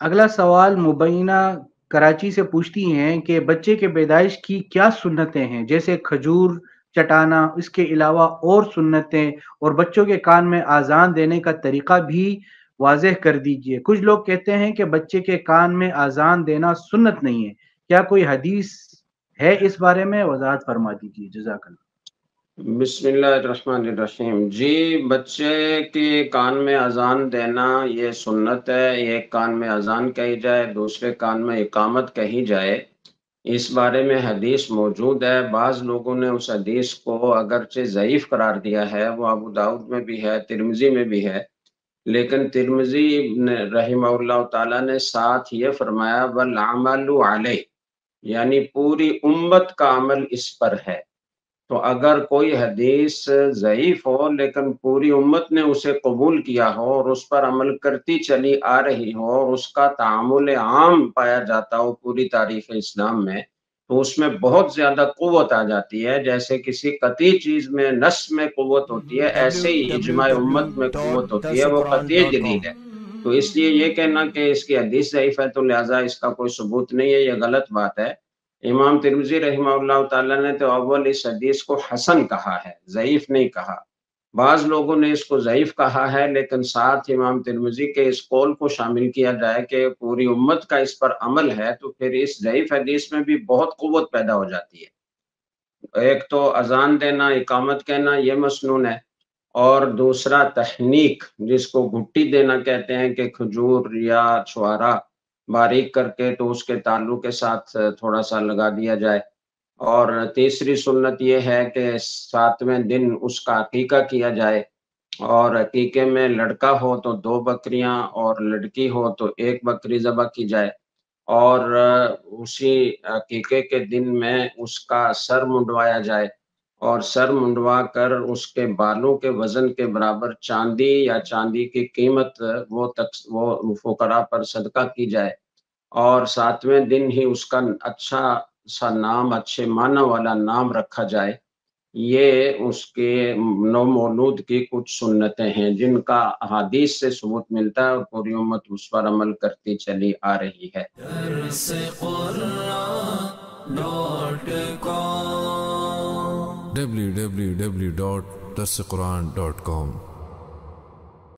اگلا سوال مبینہ کراچی سے پوچھتی ہیں کہ بچے کے پیدائش کی کیا سنتیں ہیں، جیسے کھجور چٹانا، اس کے علاوہ اور سنتیں، اور بچوں کے کان میں آذان دینے کا طریقہ بھی واضح کر دیجئے۔ کچھ لوگ کہتے ہیں کہ بچے کے کان میں آذان دینا سنت نہیں ہے، کیا کوئی حدیث ہے اس بارے میں؟ وضاحت فرما دیجیے، جزاک اللہ۔ بسم اللہ الرحمن الرحیم۔ جی، بچے کے کان میں اذان دینا یہ سنت ہے۔ ایک کان میں اذان کہی جائے، دوسرے کان میں اقامت کہی جائے، اس بارے میں حدیث موجود ہے۔ بعض لوگوں نے اس حدیث کو اگرچہ ضعیف قرار دیا ہے، وہ ابو داؤد میں بھی ہے، ترمذی میں بھی ہے، لیکن ترمذی رحمہ اللہ تعالیٰ نے ساتھ یہ فرمایا والعمل علیہ، یعنی پوری امت کا عمل اس پر ہے۔ تو اگر کوئی حدیث ضعیف ہو لیکن پوری امت نے اسے قبول کیا ہو اور اس پر عمل کرتی چلی آ رہی ہو اور اس کا تعامل عام پایا جاتا ہو پوری تاریخ اسلام میں، تو اس میں بہت زیادہ قوت آ جاتی ہے۔ جیسے کسی قطعی چیز میں نص میں قوت ہوتی ہے، ایسے ہی اجماع امت میں قوت ہوتی ہے، وہ قطعی دلیل ہے۔ تو اس لیے یہ کہنا کہ اس کی حدیث ضعیف ہے تو لہٰذا اس کا کوئی ثبوت نہیں ہے، یہ غلط بات ہے۔ امام ترمذی رحمہ اللہ تعالیٰ نے تو اول اس حدیث کو حسن کہا ہے، ضعیف نہیں کہا۔ بعض لوگوں نے اس کو ضعیف کہا ہے، لیکن ساتھ امام ترمذی کے اس قول کو شامل کیا جائے کہ پوری امت کا اس پر عمل ہے، تو پھر اس ضعیف حدیث میں بھی بہت قوت پیدا ہو جاتی ہے۔ ایک تو اذان دینا، اقامت کہنا، یہ مسنون ہے، اور دوسرا تحنیک، جس کو گھٹی دینا کہتے ہیں، کہ کھجور یا چھوارا باریک کر کے تو اس کے تالو کے ساتھ تھوڑا سا لگا دیا جائے۔ اور تیسری سنت یہ ہے کہ 7ویں دن اس کا عقیقہ کیا جائے، اور عقیقے میں لڑکا ہو تو 2 بکریاں اور لڑکی ہو تو 1 بکری ذبح کی جائے، اور اسی عقیقے کے دن میں اس کا سر منڈوایا جائے، اور سر منڈوا کر اس کے بالوں کے وزن کے برابر چاندی یا چاندی کی قیمت وہ فقراء پر صدقہ کی جائے، اور 7ویں دن ہی اس کا اچھا سا نام، اچھے معنی والا نام رکھا جائے۔ یہ اس کے نو مولود کی کچھ سنتیں ہیں جن کا احادیث سے ثبوت ملتا ہے اور پوری امت اس پر عمل کرتی چلی آ رہی ہے۔ www.darsequran.com